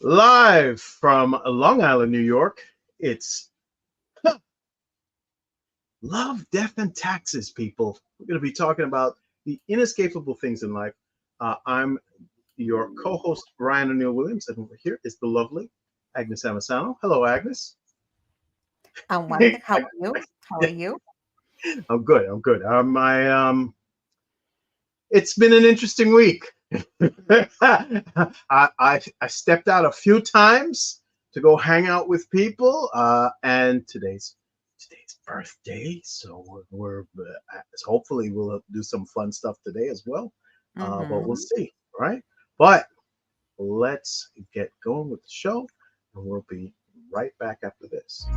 Live from Long Island, New York, it's Love, Death, and Taxes, people. We're going to be talking about the inescapable things in life. I'm your co host, Brian O'Neill Williams, and over here is the lovely Agnes Amisano. Hello, Agnes. I'm well. How are you? How are you? I'm good. I'm good. It's been an interesting week. I stepped out a few times to go hang out with people, and today's birthday, so hopefully we'll do some fun stuff today as well. But we'll Mm-hmm. see, right? But let's get going with the show, and we'll be right back after this.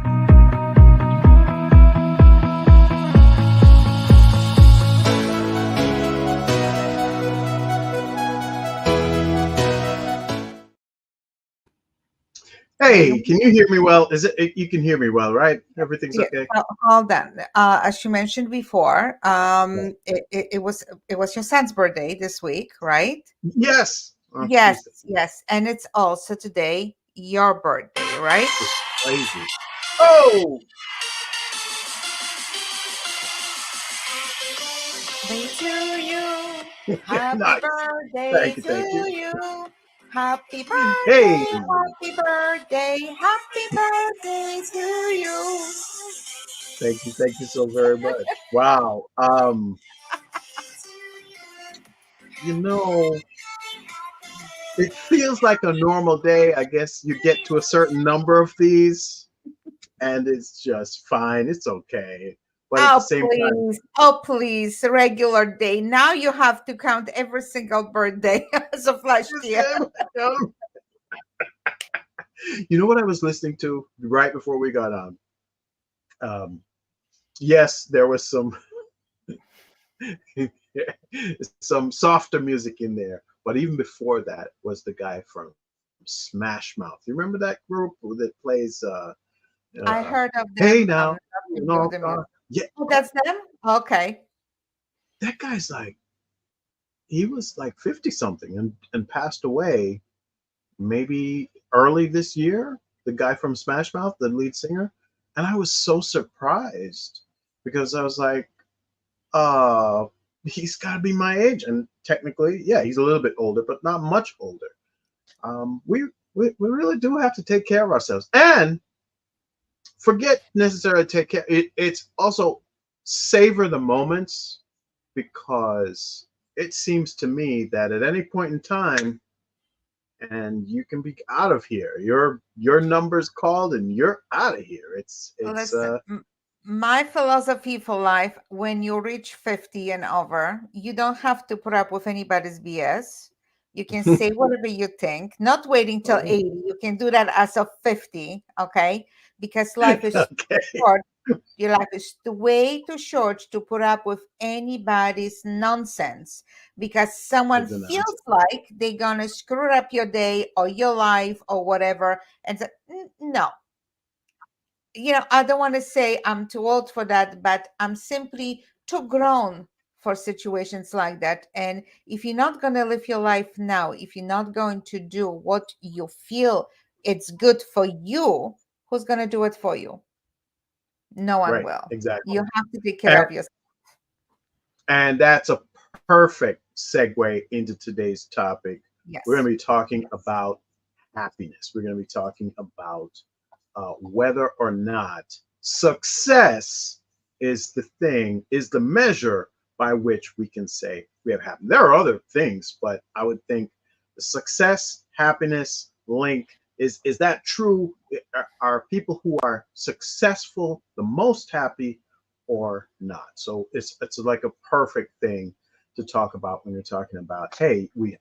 Hey, can you hear me well? Is it you can hear me well, right? Everything's Yeah, okay? hold on. As you mentioned before, Yeah. it was your son's birthday this week, right? Yes, on Yes, Tuesday. yes, and it's also today your birthday, right? It's crazy. Oh, Birthday to you. Happy nice. birthday Thank you, thank you. to you. Happy Hey, birthday, happy birthday, happy birthday to you. thank you so very much. Wow. You know, it feels like a normal day. I guess you get to a certain number of these, and it's just fine. It's okay. But at the same time, Oh, please, regular day. Now you have to count every single birthday as of last just year. you know what I was listening to right before we got on? Um, yes, there was some softer music in there. But even before that was the guy from Smash Mouth. You remember that group that plays I heard of Hey them. Now, I'm and not all into the music. yeah, Oh, that's them? Okay. that guy's like he was like 50 something and passed away maybe early this year, the guy from Smash Mouth, the lead singer. And I was so surprised because I was like, uh he's got to be my age, and technically yeah, he's a little bit older but not much older. We really do have to take care of ourselves and forget necessarily take care. It's also savor the moments, because it seems to me that at any point in time, and you can be out of here. Your number's called and you're out of here. It's Listen, my philosophy for life, when you reach 50 and over, you don't have to put up with anybody's BS. You can say whatever you think, not waiting till 80. You can do that as of 50, okay? Because life is okay. short. Your life is way too short to put up with anybody's nonsense because someone With the feels nonsense. like they're gonna screw up your day or your life or whatever. And so, no, I don't want to say I'm too old for that, but I'm simply too grown for situations like that. And if you're not going to live your life now, if you're not going to do what you feel it's good for you, who's going to do it for you? No one Right, will. exactly. You have to take care And, of yourself. and that's a perfect segue into today's topic. We're going Yes. to be talking about happiness. We're going to be talking about whether or not success is the measure by which we can say we have happiness. There are other things, but I would think the success, happiness link is that true? Are people who are successful the most happy or not? So it's like a perfect thing to talk about when you're talking about, hey, we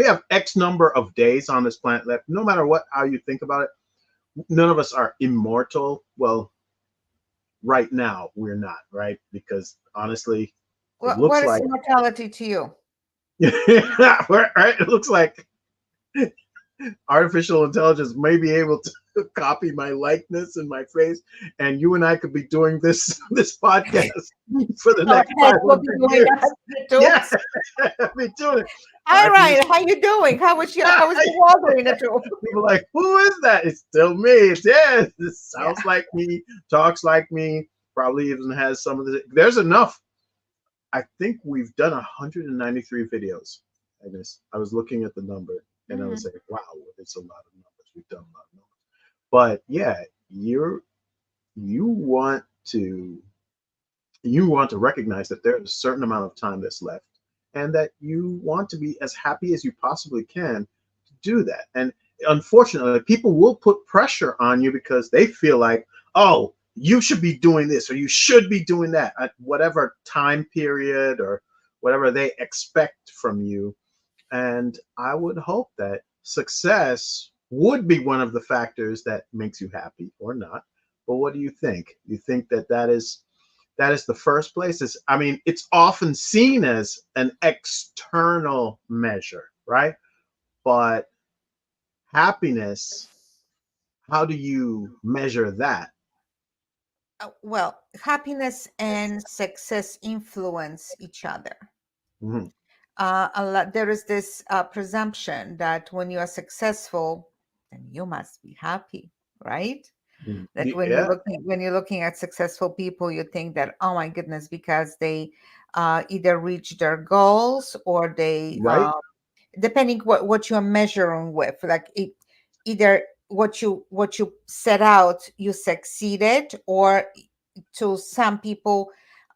have X number of days on this planet left. No matter what how you think about it, none of us are immortal. Well, right now we're not, right? Because honestly, it What looks is like immortality to you? right, it looks like artificial intelligence may be able to copy my likeness and my face, and you and I could be doing this podcast for the Our next heads will be 500 going years. out the Yeah, tubes. I'll be doing it. Hi, Happiness. Ryan. How you doing? How was your water in the room? People are like, who is that? It's still me. It's yes. It Yeah. sounds like me, talks like me, probably even has some of the. There's enough. I think we've done 193 videos. Agnes, I was looking at the number and I was Mhm. like, wow, it's a lot of numbers. We've done a lot of numbers. But yeah, you want to you want to recognize that there's a certain amount of time that's left and that you want to be as happy as you possibly can to do that. And unfortunately, people will put pressure on you because they feel like, oh, you should be doing this or you should be doing that at whatever time period or whatever they expect from you. And I would hope that success would be one of the factors that makes you happy or not. But what do you think? You think that that is the first place? Is I mean, it's often seen as an external measure, right? But happiness, how do you measure that? Well, happiness and success influence each other. Mhm. There is this presumption that when you are successful, then you must be happy, right? Mhm. That Yeah, when you're looking at successful people, you think that, oh my goodness, because they either reach their goals or they right. depending what you're measuring with, like either what you set out you succeeded, or to some people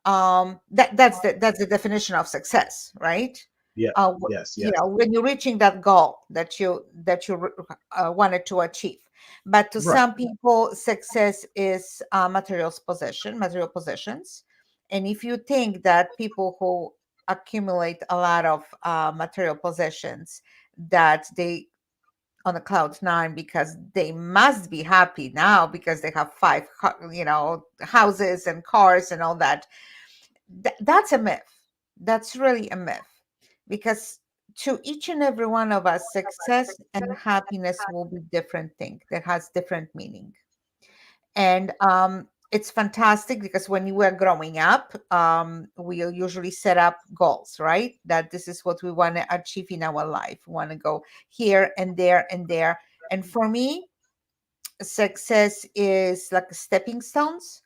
that's the definition of success, right? Yeah. Yes. You Yes. know, when you're reaching that goal that you wanted to achieve. But to Right. some people success is material possessions. And if you think that people who accumulate a lot of material possessions, that they on a cloud nine because they must be happy now because they have houses and cars and all that. That's a myth. That's really a myth, because to each and every one of us, success and happiness will be different thing that has different meaning. And it's fantastic because when you were growing up, we usually set up goals, right? That this is what we want to achieve in our life. We want to go here and there and there. And for me, success is like stepping stones,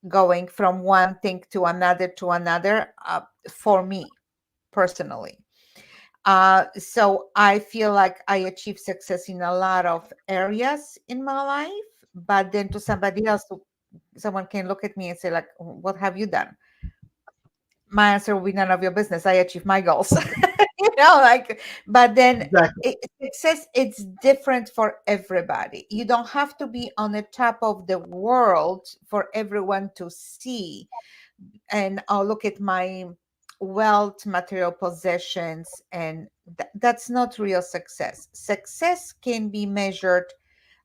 going from one thing to another, for me personally. So I feel like I achieve success in a lot of areas in my life, but then to somebody else, someone can look at me and say, like, what have you done? My answer will be none of your business. I achieve my goals. Like, but then Exactly. success, it's different for everybody. You don't have to be on the top of the world for everyone to see. And I'll look at my wealth, material possessions, and that's not real success. Success can be measured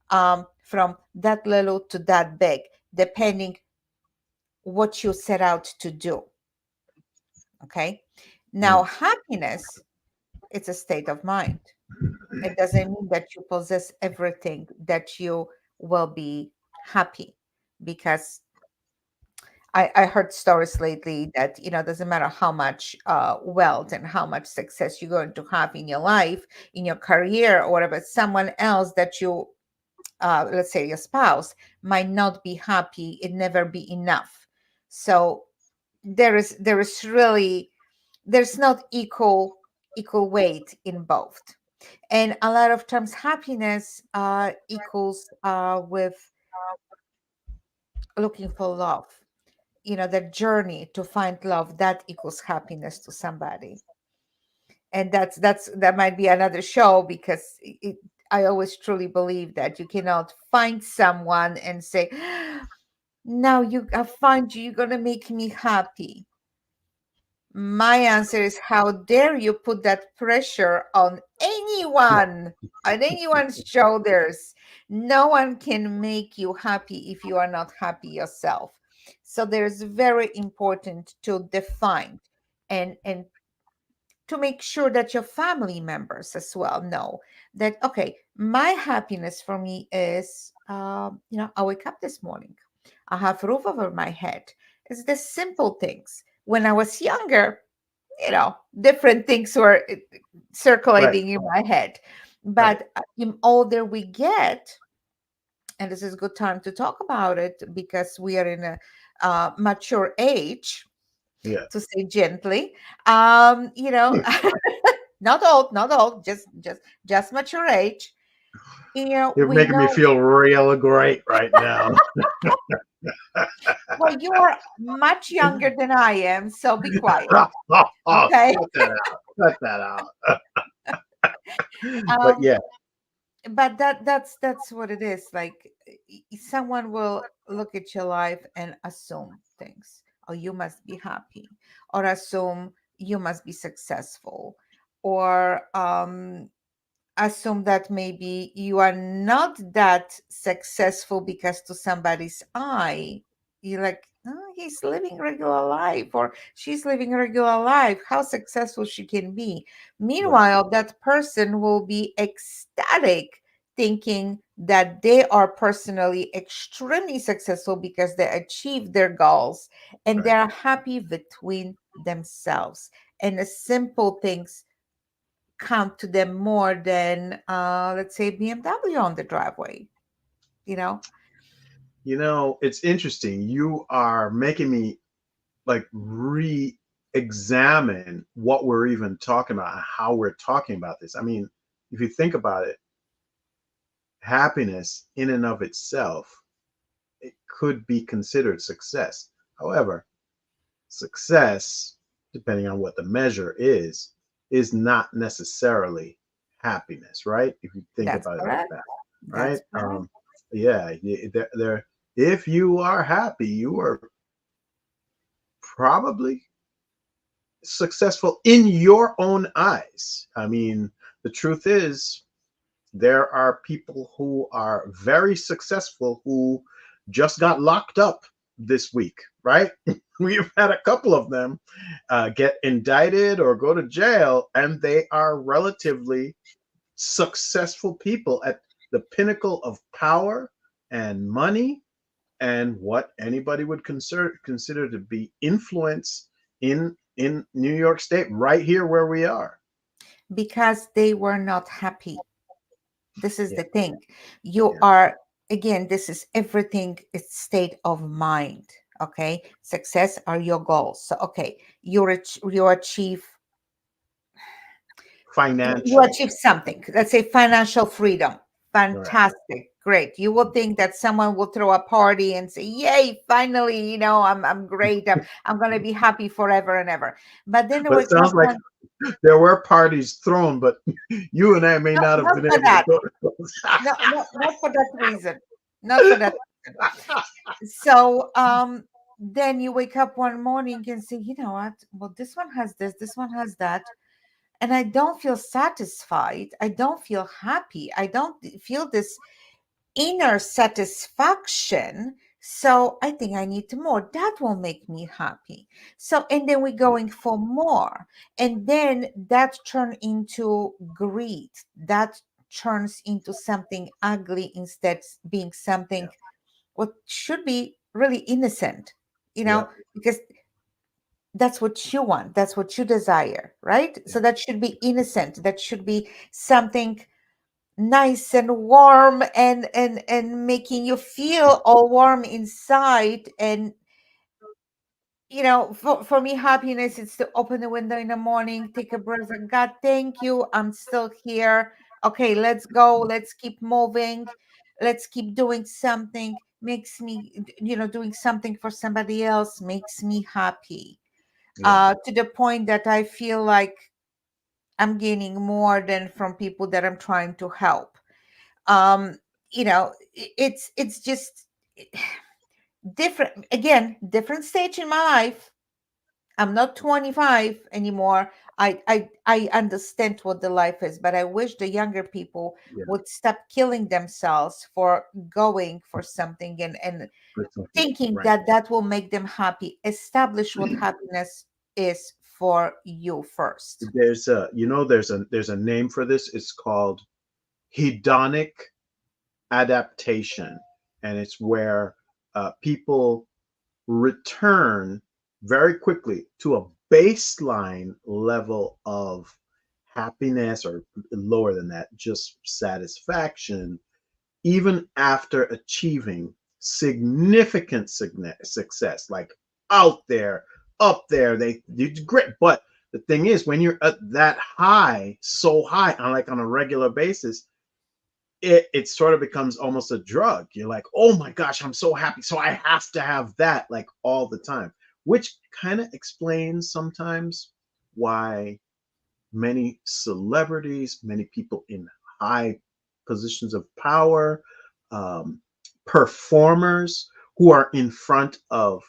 from that little to that big, depending what you set out to do. Okay. Now, Mm. happiness, it's a state of mind. It doesn't mean that you possess everything that you will be happy, because I heard stories lately that, doesn't matter how much wealth and how much success you're going to have in your life, in your career, or whatever, someone else that you, let's say your spouse, might not be happy, it never be enough. So there is really, there's not equal weight in both. And a lot of times happiness equals with looking for love. The journey to find love, that equals happiness to somebody. And that might be another show, because I always truly believe that you cannot find someone and say, now I find you, you're gonna make me happy. My answer is, how dare you put that pressure on anyone's shoulders? No one can make you happy if you are not happy yourself. So there's very important to define, and to make sure that your family members as well know that, okay, my happiness for me is, I wake up this morning, I have roof over my head. It's the simple things. When I was younger, different things were Right. circulating in my head. Right. But the older we get, and this is a good time to talk about it because we are in a mature age, Yeah. to say gently. You know, not old, just mature age. You're We making me know. feel real great right now. Well, you are much younger than I am, so be quiet, Cut okay? that out. Cut that out. But Um, yeah, but that's what it is. Like someone will look at your life and assume things. Oh, you must be happy, or assume you must be successful, or assume that maybe you are not that successful because to somebody's eye you're like, oh, he's living regular life or she's living regular life, how successful she can be. right, Meanwhile, that person will be ecstatic thinking that they are personally extremely successful because they achieved their goals and right. they're happy between themselves, and the simple things count to them more than let's say BMW on the driveway, you know. It's interesting. You are making me like re-examine what we're even talking about and how we're talking about this. I mean, if you think about it, happiness in and of itself, it could be considered success. However, success, depending on what the measure is not necessarily happiness, right? If you think That's about it like correct. that, right? That's correct. Yeah, there. If you are happy, you are probably successful in your own eyes. I mean, the truth is, there are people who are very successful who just got locked up this week, right? We've had a couple of them get indicted or go to jail, and they are relatively successful people at the pinnacle of power and money and what anybody would consider to be influence in New York State, right here where we are. Because they were not happy. This is Yeah, the thing. You yeah, are, again, this is everything, it's state of mind. Okay, success are your goals. So okay, you achieve, you financial, achieve something, let's say financial freedom. right? Fantastic, great. You will think that someone will throw a party and say, yay, finally, I'm great, I'm going to be happy forever and ever. But then they But it wake up sounds like one. there were parties thrown, but you and I may No, not have not been for able to that. go to those. No, no, not for that reason. Not for that reason. So then you wake up one morning and say, you know what, well, this one has this one has that, and I don't feel satisfied, I don't feel happy, I don't feel this inner satisfaction. So I think I need more. That will make me happy. So, and then we're Yeah, going for more. And then that turns into greed. That turns into something ugly instead being something yeah, what should be really innocent, yeah, because that's what you want. That's what you desire, right? yeah, So that should be innocent. That should be something nice and warm and making you feel all warm inside. And for me, happiness is to open the window in the morning, take a breath, and God, thank you, I'm still here. Okay, let's go, let's keep moving, let's keep doing something. Makes me, doing something for somebody else makes me happy, yeah. to the point that I feel like I'm gaining more than from people that I'm trying to help. um it's just different, again, different stage in my life. I'm not 25 anymore. I understand what the life is, but I wish the younger people Yeah. would stop killing themselves for going for something and For something, thinking right? that that will make them happy. Establish what happiness is for you first. There's a name for this. It's called hedonic adaptation, and it's where people return very quickly to a baseline level of happiness, or lower than that, just satisfaction, even after achieving significant success, like out there, up there, they did great. But the thing is, when you're at that high, so high, on like on a regular basis, it sort of becomes almost a drug. You're like, oh my gosh, I'm so happy, so I have to have that like all the time, which kind of explains sometimes why many celebrities, many people in high positions of power, um, performers who are in front of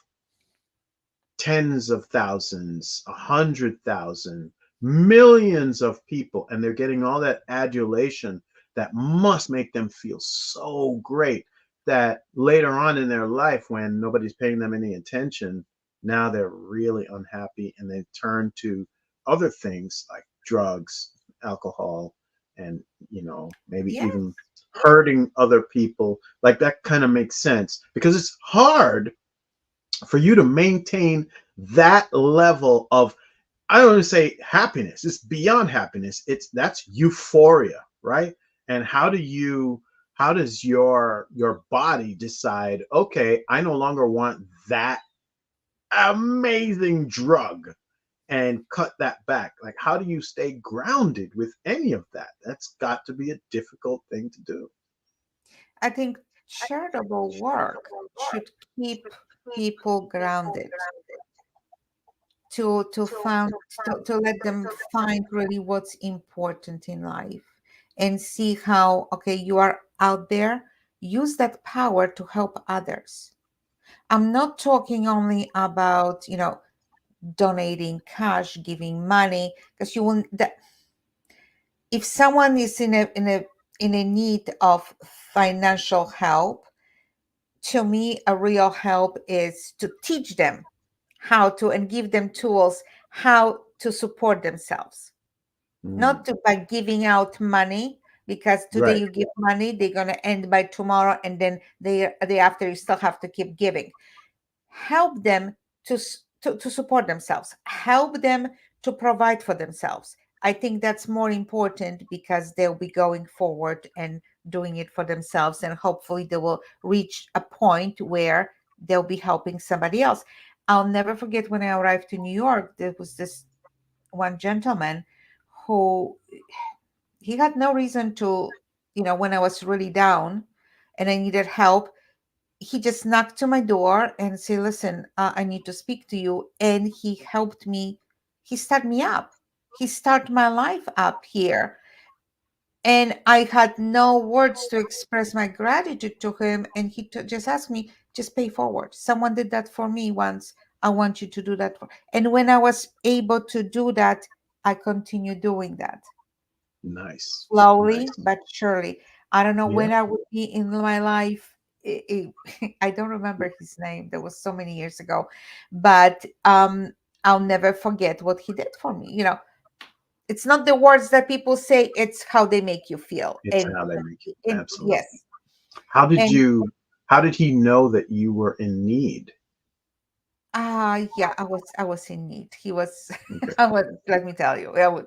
tens of thousands, 100,000, millions of people, and they're getting all that adulation that must make them feel so great that later on in their life, when nobody's paying them any attention, now they're really unhappy and they turn to other things like drugs, alcohol, and maybe Yeah. even hurting other people. Like, that kind of makes sense because it's hard for you to maintain that level of, I don't want to say happiness, it's beyond happiness, that's euphoria, right? And how does your body decide, okay, I no longer want that amazing drug, and cut that back? Like, how do you stay grounded with any of that? That's got to be a difficult thing to do. I think charitable work should keep people grounded, to find to let them find really what's important in life, and see how, okay, you are out there, use that power to help others. I'm not talking only about, donating cash, giving money, because you will that if someone is in a need of financial help, to me a real help is to teach them how to, and give them tools how to support themselves, Mm, not to by giving out money, because today right. you give money, they're going to end by tomorrow, and then they after you still have to keep giving. Help them to support themselves, help them to provide for themselves. I think that's more important, because they'll be going forward and doing it for themselves, and hopefully they will reach a point where they'll be helping somebody else. I'll never forget when I arrived to New York, there was this one gentleman who, he had no reason to, when I was really down and I needed help, he just knocked to my door and said, listen, I need to speak to you. And he helped me. He started me up. He started my life up here. And I had no words to express my gratitude to him. And he just asked me, just pay forward. Someone did that for me once. I want you to do that. And when I was able to do that, I continue doing that Nice. slowly Nice. but surely. I don't know Yeah. when I would be in my life. I don't remember his name. That was so many years ago, but I'll never forget what he did for me. It's not the words that people say; it's how they make you feel. It's And how they make you. yes, Absolutely. How did and you how did he know that you were in need? yeah, I was in need. He was. Okay. I was. Let me tell you, I would.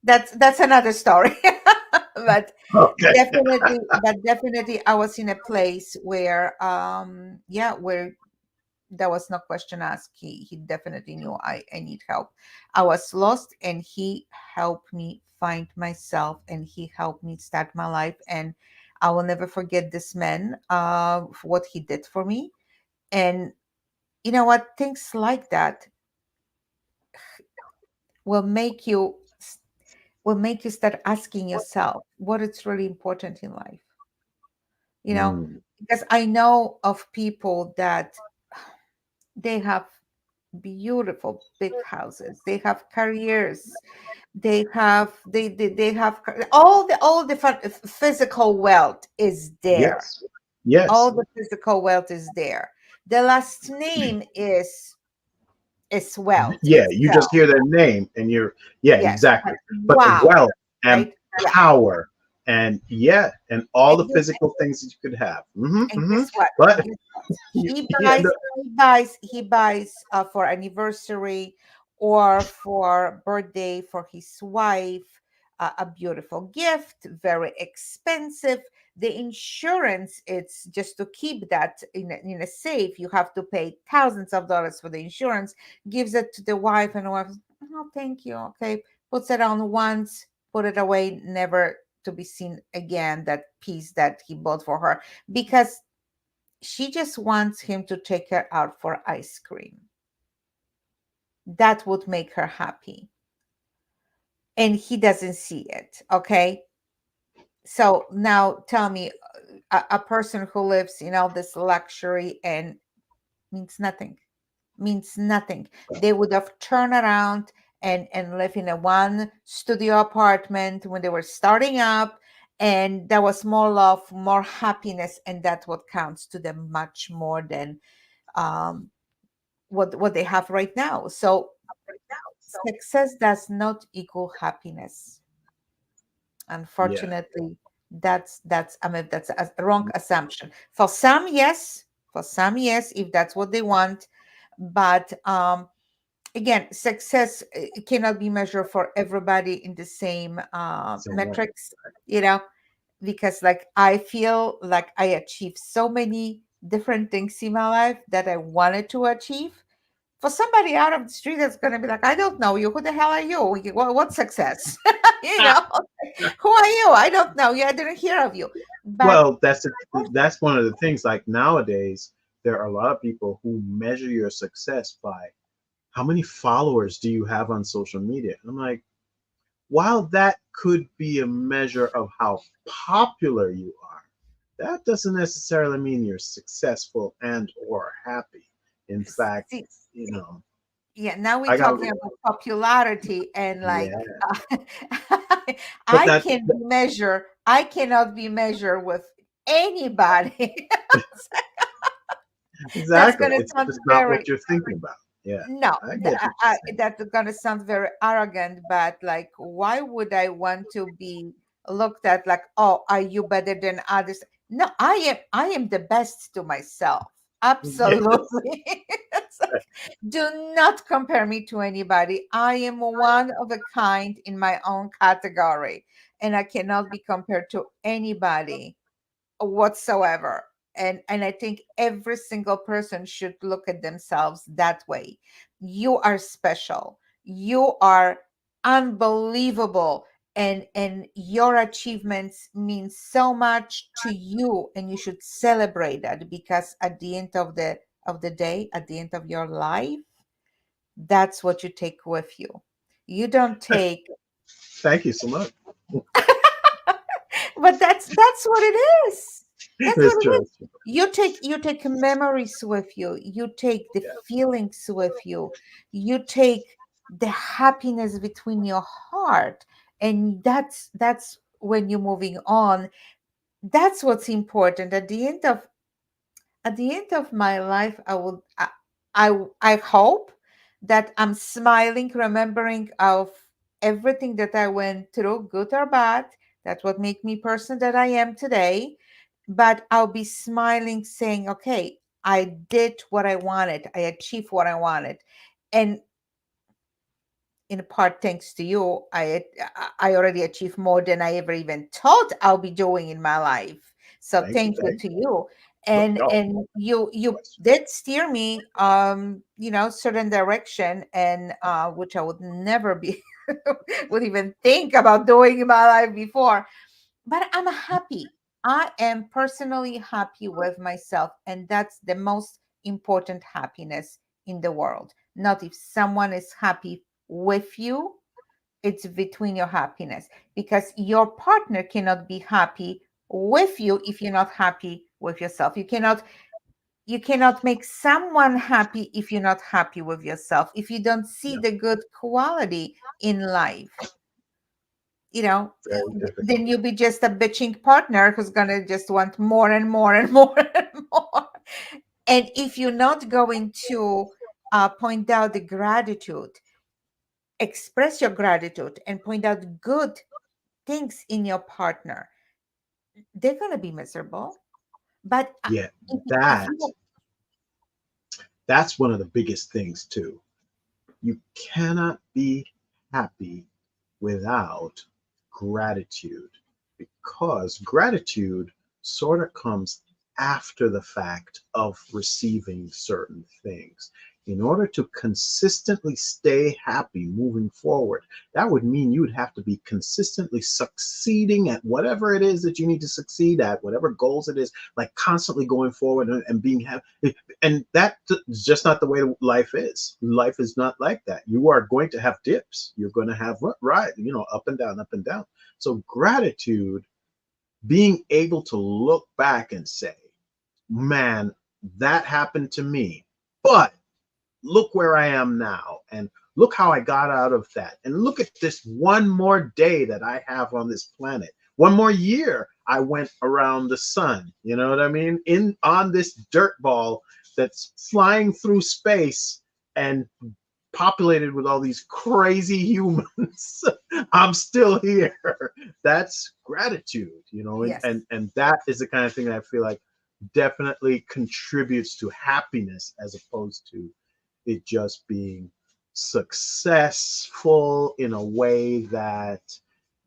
That's another story, but Okay. definitely I was in a place where yeah, where there was no question asked. He definitely knew I need help. I was lost, and he helped me find myself, and he helped me start my life. And I will never forget this man, for what he did for me. And you know what, things like that will make you will make you start asking yourself what is really important in life, you know Mm, because I know of people that they have beautiful big houses, they have careers, they have all the physical wealth is there, yes. all Yes. the physical wealth is there, the last name is wealth Yeah, you just itself. hear their name and you're, yeah, Yes, exactly. but But wow, wealth and right? Yeah. power, And yeah, and all the And guess, physical things that you could have. and guess what? But Guess what? you, He yeah, buys, he buys for anniversary or for birthday for his wife a beautiful gift, very expensive. The insurance, it's just to keep that in a safe. You have to pay thousands of dollars for the insurance. Gives it to the wife, and the wife, oh, thank you. Okay, puts it on once, put it away, never to be seen again. That piece that he bought for her because she just wants him to take her out for ice cream. That would make her happy. And he doesn't see it. Okay. So now tell me, a person who lives in all this luxury and means nothing, means nothing. They would have turned around and live in a one studio apartment when they were starting up. And there was more love, more happiness. And that's what counts to them much more than um, what they have right now. So success does not equal happiness. yeah, Unfortunately, that's I mean that's a wrong assumption. For some, yes. For some, yes, if that's what they want. But again, success cannot be measured for everybody in the same same way. metrics. You know, because like I feel like I achieved so many different things in my life that I wanted to achieve. For somebody out of the street that's going to be like, I don't know you, who the hell are you? What success? you Ah, know who are you? I don't know you, I didn't hear of you. But well, that's one of the things. Like nowadays, there are a lot of people who measure your success by how many followers do you have on social media. I'm like, while that could be a measure of how popular you are, that doesn't necessarily mean you're successful and or happy. In fact, see, you know, yeah, now we're I got talking about popularity and like yeah, but I can be measure I cannot be measured with anybody. That's exactly. going to It's sound just not very, what you're thinking about. Yeah, no, I get what you're saying. that's gonna sound very arrogant, but like, why would I want to be looked at like, oh, are you better than others? No, I am the best to myself. Yes, Absolutely. It's like, do not compare me to anybody. I am one of a kind in my own category, and I cannot be compared to anybody whatsoever. And I think every single person should look at themselves that way. You are special, you are unbelievable, and your achievements mean so much to you, and you should celebrate that, because at the end of the day, at the end of your life, that's what you take with you. You don't take, thank you so much. but that's what it is. That's what It's it true. is. It's true. You take memories with you. You take the Yeah, feelings with you. You take the happiness between your heart, and that's when you're moving on. That's what's important. At the end of my life, I hope that I'm smiling, remembering of everything that I went through, good or bad. That's what made me person that I am today. But I'll be smiling, saying, "Okay, I did what I wanted. I achieved what I wanted." And in part, thanks to you, I already achieved more than I ever even thought I'll be doing in my life. So thank you, thank you thank to you. you. and No and you question. did steer me certain direction, and which I would never be would even think about doing in my life before. But I'm happy. I am personally happy with myself, and that's the most important happiness in the world. Not if someone is happy with you, it's between your happiness, because your partner cannot be happy with you if you're not happy with yourself. You cannot make someone happy if you're not happy with yourself, if you don't see Yeah, the good quality in life. you know very difficult. then you'll be just a bitching partner who's gonna just want more and more and more and more. And if you're not going to point out the gratitude, express your gratitude and point out good things in your partner, they're going to be miserable. But Yeah, if that you, that's one of the biggest things too. You cannot be happy without gratitude, because gratitude sort of comes after the fact of receiving certain things. In order to consistently stay happy moving forward, that would mean you would have to be consistently succeeding at whatever it is that you need to succeed at, whatever goals it is, like constantly going forward and being happy. And that is just not the way life is. Life is not like that. You are going to have dips. You're going to have right, up and down, up and down. So gratitude, being able to look back and say, man, that happened to me, but look where I am now, and look how I got out of that, and look at this one more day that I have on this planet, one more year I went around the sun, you know what I mean, in on this dirt ball that's flying through space and populated with all these crazy humans. I'm still here. That's gratitude, and, yes, and and that is the kind of thing that I feel like definitely contributes to happiness, as opposed to it just being successful in a way that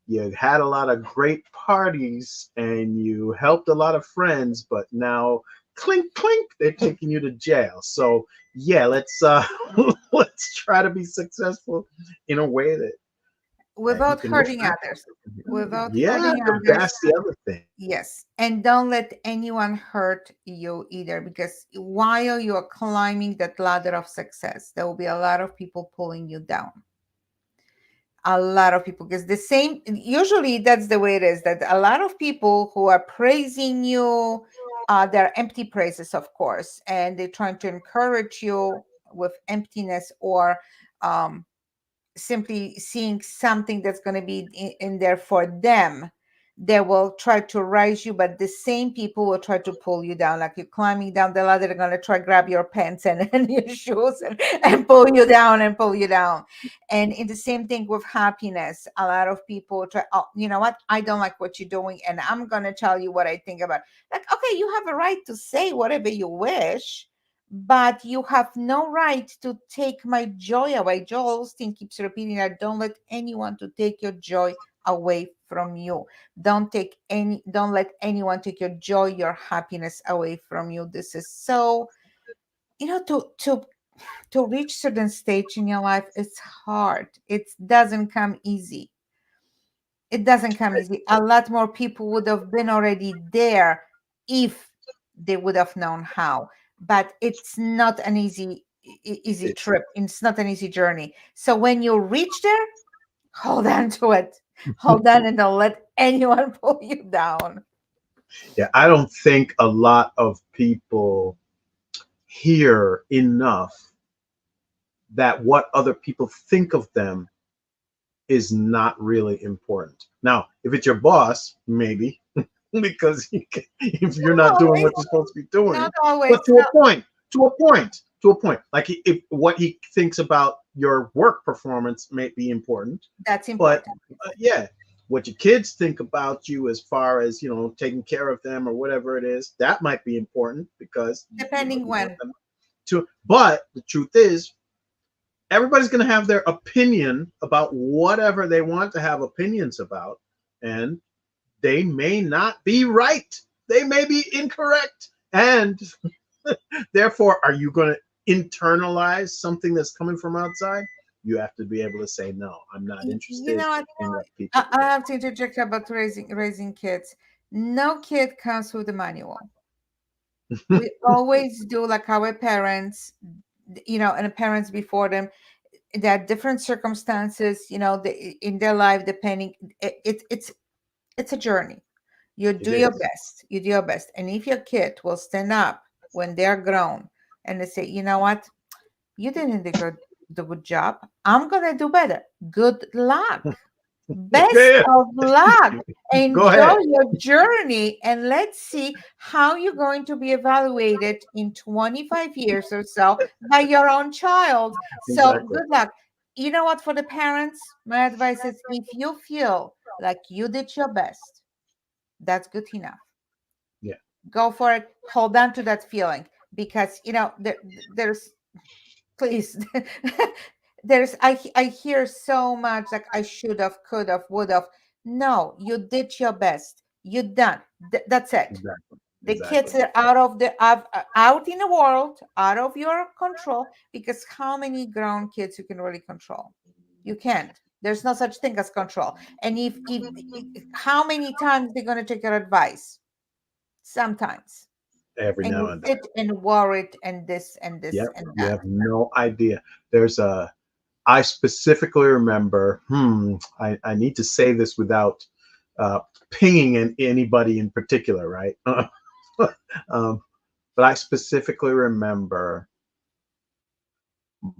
you had a lot of great parties and you helped a lot of friends, but now clink clink, they're taking you to jail. So yeah, let's let's try to be successful in a way that you without can live hurting happy. others, without Yeah, hurting others. that's the other thing. Yes, and don't let anyone hurt you either, because while you're climbing that ladder of success, there will be a lot of people pulling you down. A lot of people, because the same, usually that's the way it is, that a lot of people who are praising you, they're empty praises, of course, and they're trying to encourage you with emptiness, or um, simply seeing something that's going to be in there for them. They will try to rise you, but the same people will try to pull you down. Like you're climbing down the ladder, they're going to try grab your pants and your shoes, and pull you down and pull you down. And in the same thing with happiness, a lot of people try, oh, you know what, I don't like what you're doing, and I'm going to tell you what I think about. Like, okay, you have a right to say whatever you wish, but you have no right to take my joy away. Joel Osteen keeps repeating that, don't let anyone to take your joy away from you. Don't let anyone take your joy, your happiness away from you. This is so, to reach certain stage in your life, it's hard. It doesn't come easy. It doesn't come easy. A lot more people would have been already there if they would have known how. But it's not an easy It's trip. It's not an easy journey. So when you reach there, hold on to it. Hold on, and don't let anyone pull you down. Yeah, I don't think a lot of people hear enough that what other people think of them is not really important. Now, if it's your boss, maybe, because if you're Not not doing always. what you're supposed to be Not doing, always. but to a point, to a point, like if what he thinks about your work performance may be important, That's but important. yeah, what your kids think about you as far as taking care of them or whatever it is, that might be important because Depending you want when. them to. But the truth is, everybody's going to have their opinion about whatever they want to have opinions about, and they may not be right. They may be incorrect. And therefore, are you going to internalize something that's coming from outside? You have to be able to say, no, I'm not You interested know what? in what people I think. have to interject about raising kids. No kid comes with a manual. We always do like our parents, and the parents before them. There are different circumstances, in their life, depending. It's a journey. You It do your is. best. You do your best, and if your kid will stand up when they're grown and they say, you know what, you didn't do the good job. I'm gonna do better. Good luck. Best Yeah, of luck. go Enjoy ahead. your journey, and let's see how you're going to be evaluated in 25 years or so by your own child. So, Exactly. good luck. You know what, for the parents, my advice is, if you feel like you did your best, That's good enough. Yeah. Go for it. Hold on to that feeling, because there's, please, I hear so much like I should have, could have, would have. No, you did your best. You done. That's it. Exactly. The Exactly. kids are out in the world, out of your control. Because how many grown kids you can really control? You can't. There's no such thing as control. And how many times they're going to take your advice? Sometimes. Every And now you and then. sit and worry and this and this Yep. and You that. have no idea. There's a, I specifically remember, I need to say this without uh, pinging anybody in particular, right? um, but I specifically remember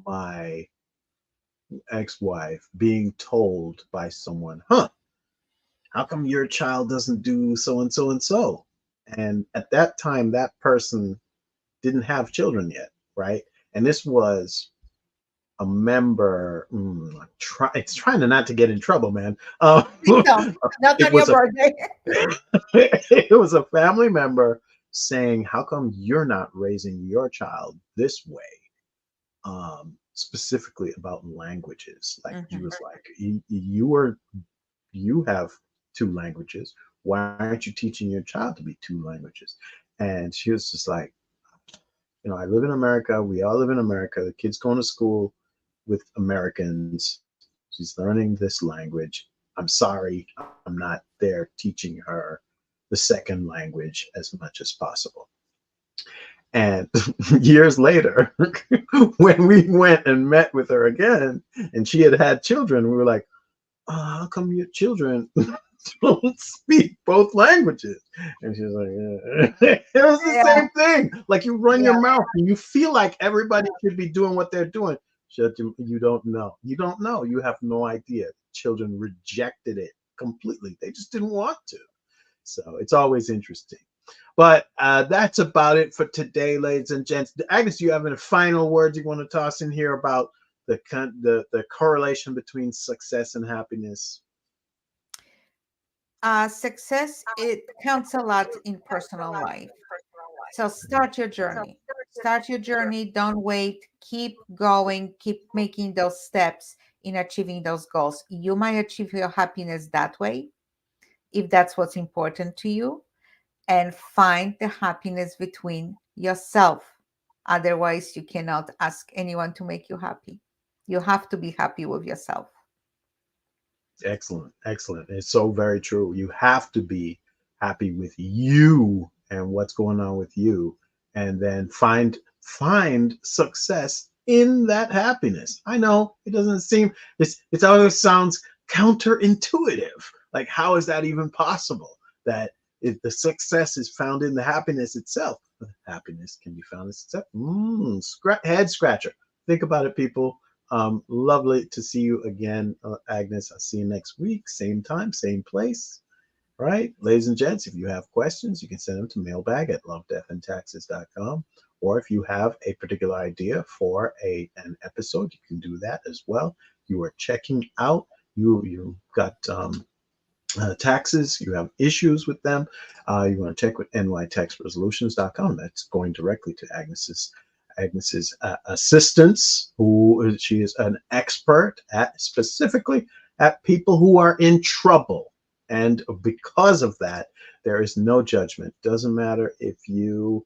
my ex-wife being told by someone, how come your child doesn't do so and so and so? And at that time, that person didn't have children yet, right? And this was a member. It's trying to not to get in trouble, man. Please don't. Not It on your was a birthday. it was a family member saying, "How come you're not raising your child this way?" Specifically about languages. Like he Mhm. was like, you have two languages. Why aren't you teaching your child to be two languages? And she was just like, I live in America. We all live in America. The kid's going to school with Americans. She's learning this language. I'm sorry, I'm not there teaching her the second language as much as possible. And years later, when we went and met with her again, and she had children, we were like, how come your children don't speak both languages? And she was like, yeah. It was the Yeah, same thing. Like you run your yeah, mouth and you feel like everybody should be doing what they're doing. You don't know. You don't know. You have no idea. Children rejected it completely. They just didn't want to. So it's always interesting. But that's about it for today, ladies and gents. Agnes, do you have any final words you want to toss in here about the correlation between success and happiness? success, it counts a lot in personal life. So start your journey. Start your journey. Don't wait. Keep going. Keep making those steps in achieving those goals. You might achieve your happiness that way, if that's what's important to you, and find the happiness between yourself. Otherwise, you cannot ask anyone to make you happy. You have to be happy with yourself. Excellent, excellent. It's so very true. You have to be happy with you and what's going on with you, and then find success in that happiness. I know it doesn't seem, it always sounds counterintuitive. Like how is that even possible? That if the success is found in the happiness itself, but happiness can be found in success. Head scratcher. Think about it, people. Lovely to see you again, Agnes. I'll see you next week, same time, same place. All right, ladies and gents, if you have questions, you can send them to mailbag at lovedeathandtaxes.com. Or if you have a particular idea for an episode, you can do that as well. You are checking out, you got taxes, you have issues with them, you want to check with nytaxresolutions.com. That's going directly to Agnes's assistants, who she is an expert at, specifically at people who are in trouble. And because of that, there is no judgment. Doesn't matter if you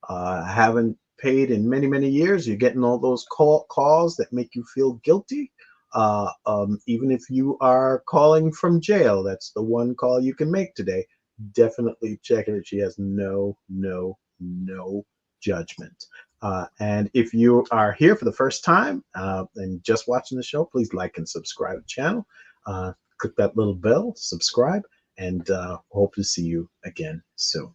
haven't paid in many, many years. You're getting all those calls that make you feel guilty. Even if you are calling from jail, that's the one call you can make today. Definitely check it. She has no judgment. And if you are here for the first time and just watching the show, please like and subscribe to the channel. Click that little bell, subscribe, and hope to see you again soon.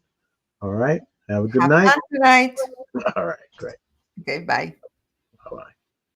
All right. Have a good Have night. fun tonight. All right. Great. Okay, bye.